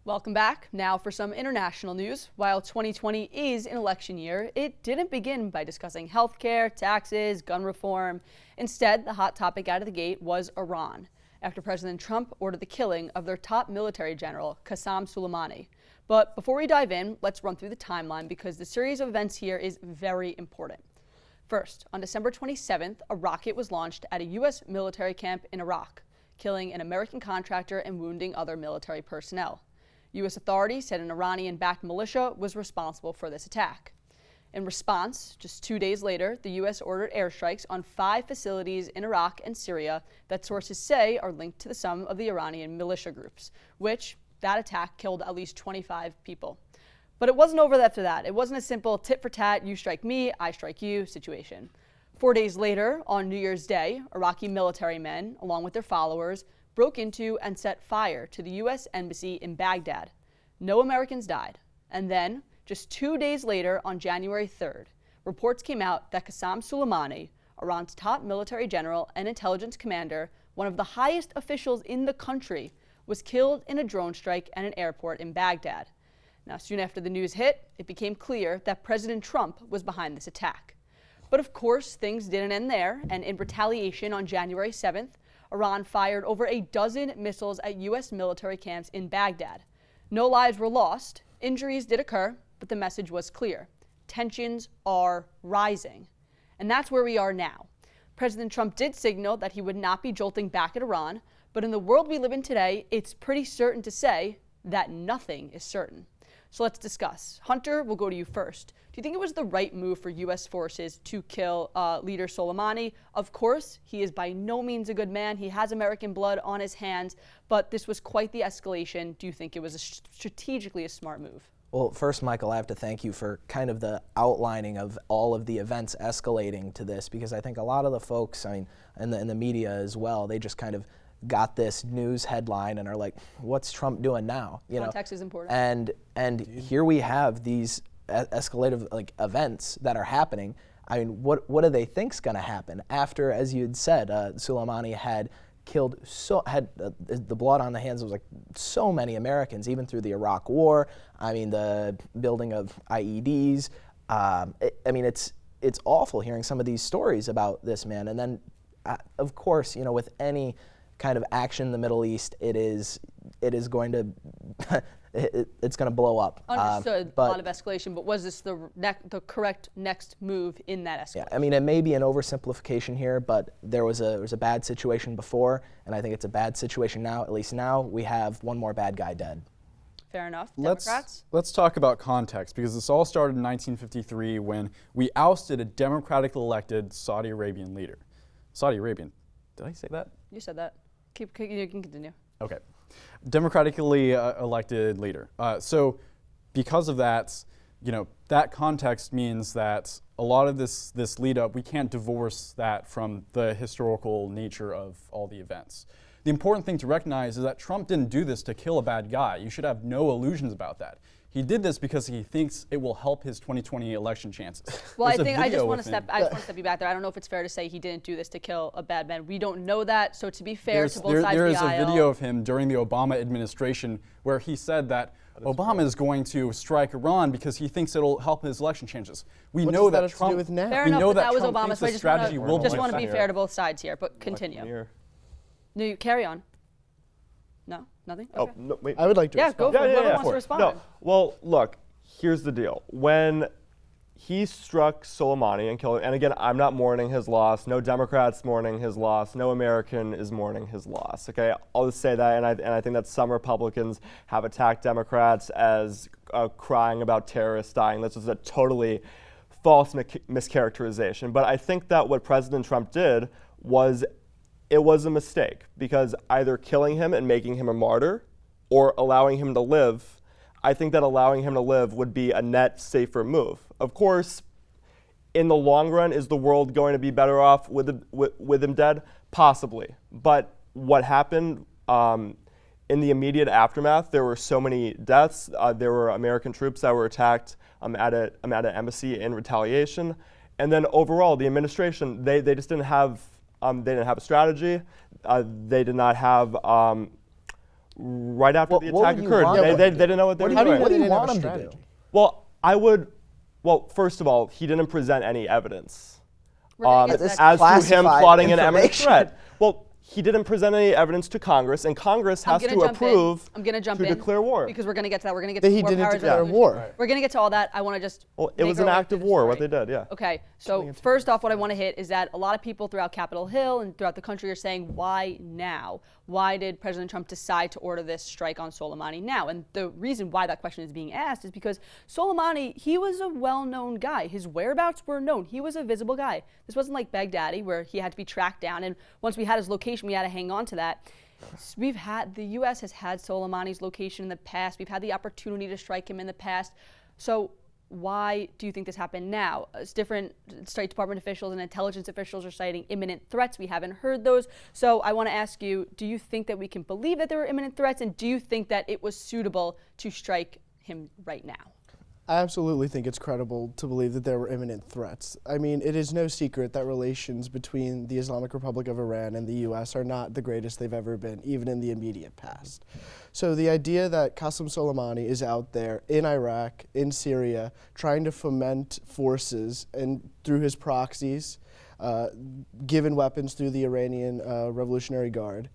Welcome back. Now for some international news. While 2020 is an election year, it didn't begin by discussing healthcare, taxes, gun reform. Instead, the hot topic out of the gate was Iran, after President Trump ordered the killing of their top military general, Qasem Soleimani. But before we dive in, let's run through the timeline because the series of events here is very important. First, on December 27th, a rocket was launched at a U.S. military camp in Iraq, killing an American contractor and wounding other military personnel. U.S. authorities said an Iranian-backed militia was responsible for this attack. In response, just 2 days later, the U.S. ordered airstrikes on 5 facilities in Iraq and Syria that sources say are linked to some of the Iranian militia groups, which that attack killed at least 25 people. But it wasn't over after that. It wasn't a simple tit for tat, you strike me, I strike you situation. 4 days later, on New Year's Day, Iraqi military men, along with their followers, broke into and set fire to the U.S. Embassy in Baghdad. No Americans died. And then, just 2 days later, on January 3rd, reports came out that Qasem Soleimani, Iran's top military general and intelligence commander, one of the highest officials in the country, was killed in a drone strike at an airport in Baghdad. Now, soon after the news hit, it became clear that President Trump was behind this attack. But of course, things didn't end there, and in retaliation on January 7th, Iran fired over a dozen missiles at U.S. military camps in Baghdad. No lives were lost, injuries did occur, but the message was clear. Tensions are rising. And that's where we are now. President Trump did signal that he would not be jolting back at Iran, but in the world we live in today, it's pretty certain to say that nothing is certain. So let's discuss. Hunter, we'll go to you first. Do you think it was the right move for U.S. forces to kill leader Soleimani? Of course, he is by no means a good man. He has American blood on his hands, but this was quite the escalation. Do you think it was strategically a smart move? Well, first, Michael, I have to thank you for kind of the outlining of all of the events escalating to this, because I think a lot of the folks, in the media as well, they just kind of got this news headline and are like, what's Trump doing now? Context is important. And here we have these escalative events that are happening. I mean, what do they think's going to happen after, as you had said, Soleimani had killed the blood on the hands of so many Americans, even through the Iraq War. I mean, the building of IEDs. It's awful hearing some of these stories about this man. And then, of course, with any kind of action in the Middle East, it is going to it's going to blow up. Understood. A lot of escalation, but was this the correct next move in that escalation? Yeah, I mean, it may be an oversimplification here, but there was a bad situation before, and I think it's a bad situation now. At least now we have one more bad guy dead. Fair enough. Democrats? Let's talk about context, because this all started in 1953 when we ousted a democratically elected Saudi Arabian leader. Saudi Arabian. Did I say that? You said that. You can continue. Okay. Democratically elected leader. So because of that, that context means that a lot of this lead up, we can't divorce that from the historical nature of all the events. The important thing to recognize is that Trump didn't do this to kill a bad guy. You should have no illusions about that. He did this because he thinks it will help his 2020 election chances. Well, I just want to step you back there. I don't know if it's fair to say he didn't do this to kill a bad man. We don't know that. So to be fair to both sides of the aisle. There is a video of him during the Obama administration where he said that Obama is going to strike Iran because he thinks it'll help his election chances. We know that Trump. Fair enough, but that was Obama. So I just want to be fair to both sides here. But continue. No, you carry on. No? Nothing? Okay. Oh, no, wait. I would like to respond. Go for it. Whoever wants to respond. No. Well, look, here's the deal. When he struck Soleimani and killed him, and again, I'm not mourning his loss. No Democrats mourning his loss. No American is mourning his loss. Okay, I'll just say that, and I think that some Republicans have attacked Democrats as crying about terrorists dying. This is a totally false mischaracterization. But I think that what President Trump did was it was a mistake, because either killing him and making him a martyr or allowing him to live, I think that allowing him to live would be a net safer move. Of course, in the long run, is the world going to be better off with him dead? Possibly. But what happened in the immediate aftermath, there were so many deaths. There were American troops that were attacked at an embassy in retaliation. And then overall, the administration, they just didn't have a strategy. They did not have right after the What attack would you occurred. want They, them they to didn't know what they were What do doing. you They didn't want have a them to do? strategy. Well, first of all, he didn't present any evidence We're gonna get to This that. as to him classified plotting an imminent information. threat. Well, he didn't present any evidence to Congress, and Congress has to approve I'm gonna jump to in declare war. because we're gonna get to that. We're gonna get That to he war didn't powers declare resolution. war. We're gonna get to all that. I want to just. Well, it make was our an way act through of the war, what story. they did, yeah. Okay, so first off, what I want to hit is that a lot of people throughout Capitol Hill and throughout the country are saying, why now? Why did President Trump decide to order this strike on Soleimani now? And the reason why that question is being asked is because Soleimani, he was a well-known guy. His whereabouts were known. He was a visible guy. This wasn't like Baghdadi where he had to be tracked down. And once we had his location, we had to hang on to that. The U.S. has had Soleimani's location in the past. We've had the opportunity to strike him in the past. So why do you think this happened now? As different State Department officials and intelligence officials are citing imminent threats. We haven't heard those. So I want to ask you, do you think that we can believe that there were imminent threats? And do you think that it was suitable to strike him right now? I absolutely think it's credible to believe that there were imminent threats. I mean, it is no secret that relations between the Islamic Republic of Iran and the U.S. are not the greatest they've ever been, even in the immediate past. So the idea that Qasem Soleimani is out there in Iraq, in Syria, trying to foment forces and through his proxies, given weapons through the Iranian Revolutionary Guard,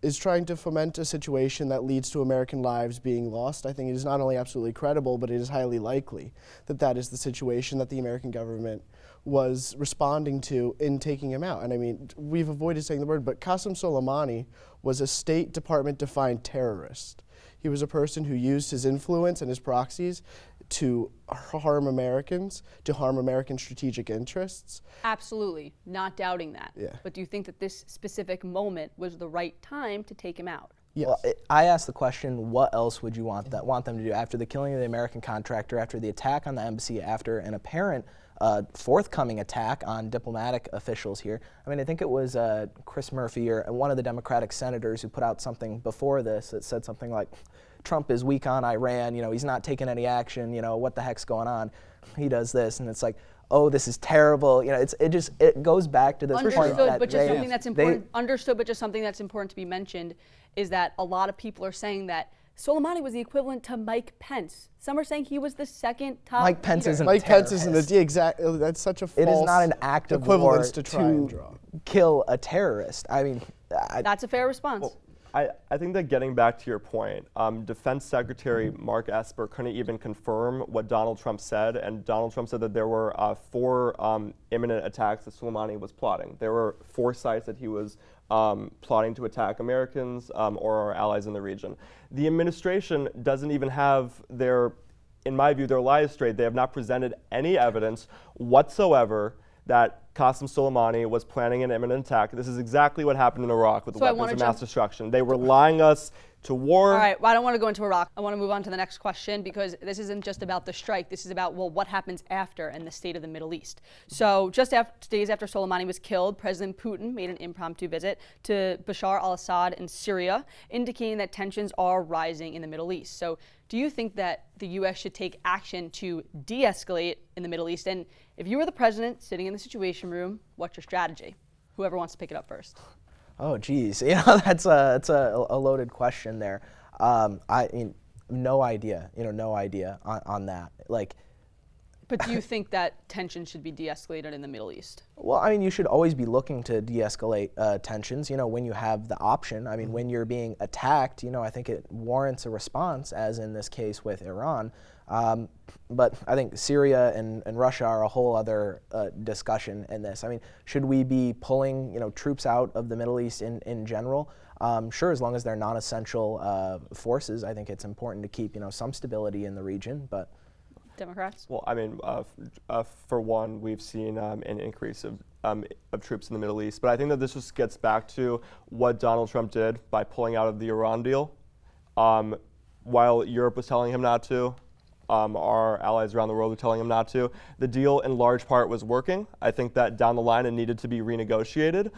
is trying to foment a situation that leads to American lives being lost. I think it is not only absolutely credible, but it is highly likely that that is the situation that the American government was responding to in taking him out. And I mean, we've avoided saying the word, but Qasem Soleimani was a State Department-defined terrorist. He was a person who used his influence and his proxies to harm Americans, to harm American strategic interests. Absolutely, not doubting that. Yeah. But do you think that this specific moment was the right time to take him out? Yes. Well, I asked the question, what else would you want them to do after the killing of the American contractor, after the attack on the embassy, after an apparent forthcoming attack on diplomatic officials here? I mean, I think it was Chris Murphy or one of the Democratic senators who put out something before this that said something like, Trump is weak on Iran, he's not taking any action, what the heck's going on? He does this, and it's like, oh, this is terrible. It goes back to this point Understood, that but just they- something that's important. Understood, but just something that's important to be mentioned is that a lot of people are saying that Soleimani was the equivalent to Mike Pence. Some are saying he was the second top Mike Pence leader. isn't Mike Pence isn't terrorist. exactly. That's such a false It is not an act of equivalence war to try and draw. kill a terrorist. I mean, That's a fair response. I think that getting back to your point, Defense Secretary Mark Esper couldn't even confirm what Donald Trump said, and Donald Trump said that there were 4 imminent attacks that Soleimani was plotting. There were 4 sites that he was plotting to attack Americans or our allies in the region. The administration doesn't even have in my view, their lies straight. They have not presented any evidence whatsoever that Qasem Soleimani was planning an imminent attack. This is exactly what happened in Iraq with the So I weapons wanna of mass jump- destruction. They were lying us to war. All right, well, I don't want to go into Iraq. I want to move on to the next question because this isn't just about the strike. This is about, well, what happens after and the state of the Middle East. So just days after Soleimani was killed, President Putin made an impromptu visit to Bashar al-Assad in Syria, indicating that tensions are rising in the Middle East. So do you think that the U.S. should take action to de-escalate in the Middle East? And if you were the president sitting in the Situation Room, what's your strategy? Whoever wants to pick it up first. oh geez, that's a loaded question there. I mean, no idea, no idea on that. But do you think that tension should be de-escalated in the Middle East? Well, I mean, you should always be looking to de-escalate tensions, when you have the option. I mean, when you're being attacked, I think it warrants a response, as in this case with Iran. But I think Syria and Russia are a whole other discussion in this. I mean, should we be pulling, troops out of the Middle East in general? Sure, as long as they're non-essential forces, I think it's important to keep, some stability in the region, but Democrats? Well, I mean, for one, we've seen an increase of troops in the Middle East. But I think that this just gets back to what Donald Trump did by pulling out of the Iran deal. While Europe was telling him not to, our allies around the world were telling him not to. The deal, in large part, was working. I think that down the line it needed to be renegotiated.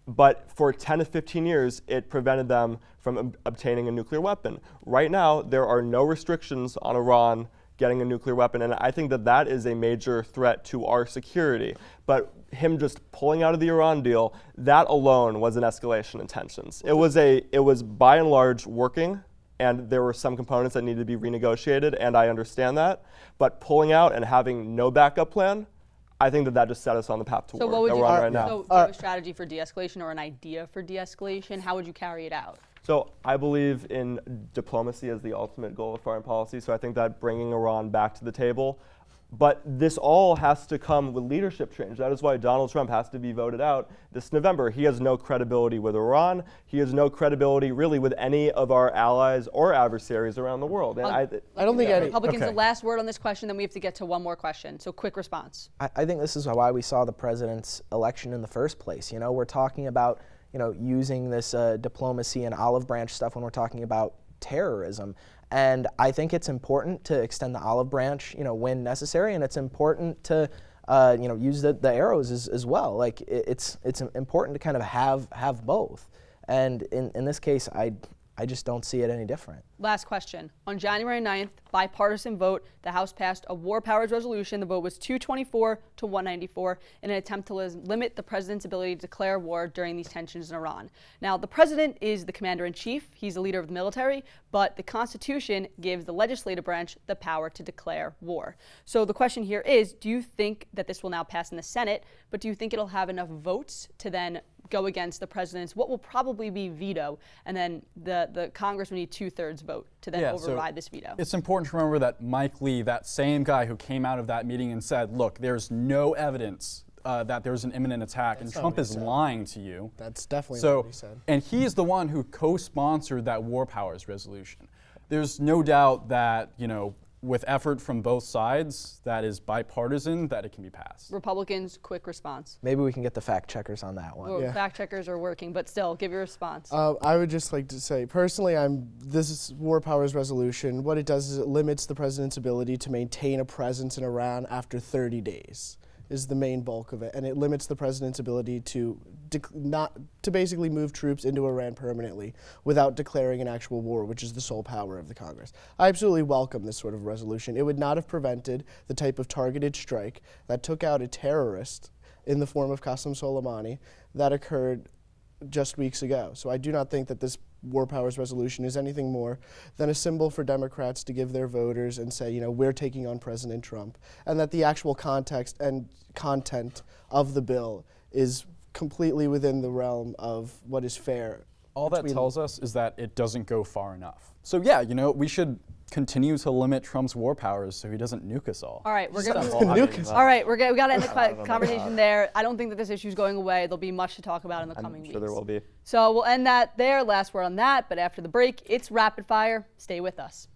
But for 10 to 15 years, it prevented them from obtaining a nuclear weapon. Right now, there are no restrictions on Iran getting a nuclear weapon, and I think that that is a major threat to our security. But him just pulling out of the Iran deal, that alone was an escalation in tensions. It was by and large working, and there were some components that needed to be renegotiated, and I understand that. But pulling out and having no backup plan, I think that that just set us on the path to So war what would that you we're on right now. So do you have a strategy for de-escalation or an idea for de-escalation? How would you carry it out? So I believe in diplomacy as the ultimate goal of foreign policy. So I think that bringing Iran back to the table. But this all has to come with leadership change. That is why Donald Trump has to be voted out this November. He has no credibility with Iran. He has no credibility really with any of our allies or adversaries around the world. And I don't think any. Republicans, Okay. the last word on this question, then we have to get to one more question. So quick response. I think this is why we saw the president's election in the first place. You know, we're talking about, you know, using this diplomacy and olive branch stuff when we're talking about terrorism. And I think it's important to extend the olive branch, you know, when necessary, and it's important to, you know, use the arrows as well. Like it's important to kind of have both. And in this case, I just don't see it any different. Last question. On January 9th, bipartisan vote, the House passed a war powers resolution. The vote was 224 to 194 in an attempt to limit the president's ability to declare war during these tensions in Iran. Now, the president is the commander-in-chief. He's the leader of the military, but the Constitution gives the legislative branch the power to declare war. So the question here is, do you think that this will now pass in the Senate, but do you think it'll have enough votes to then go against the president's what will probably be veto, and then the Congress will need 2/3 vote to then override this veto? It's important to remember that Mike Lee, that same guy who came out of that meeting and said, look, there's no evidence that there's an imminent attack, and Trump is lying to you. That's definitely So, not what he said. and he's the one who co-sponsored that war powers resolution. There's no doubt that, you know, with effort from both sides, that is bipartisan, that it can be passed. Republicans, quick response. Maybe we can get the fact checkers on that one. Well, Yeah. fact checkers are working, but still, give your response. I would just like to say, personally, this is war powers resolution. What it does is it limits the president's ability to maintain a presence in Iran after 30 days. Is the main bulk of it, and it limits the president's ability to basically move troops into Iran permanently without declaring an actual war, which is the sole power of the Congress. I absolutely welcome this sort of resolution. It would not have prevented the type of targeted strike that took out a terrorist in the form of Qasem Soleimani that occurred just weeks ago. So I do not think that this war powers resolution is anything more than a symbol for Democrats to give their voters and say, you know, we're taking on President Trump, and that the actual context and content of the bill is completely within the realm of what is fair. All that tells us is that it doesn't go far enough. So yeah, you know, we should continue to limit Trump's war powers so he doesn't nuke us all. All right, we're gonna. Nuke. All right, we got to end the conversation there. I don't think that this issue is going away. There'll be much to talk about in the coming weeks. I'm sure there will be. So we'll end that there. Last word on that. But after the break, it's rapid fire. Stay with us.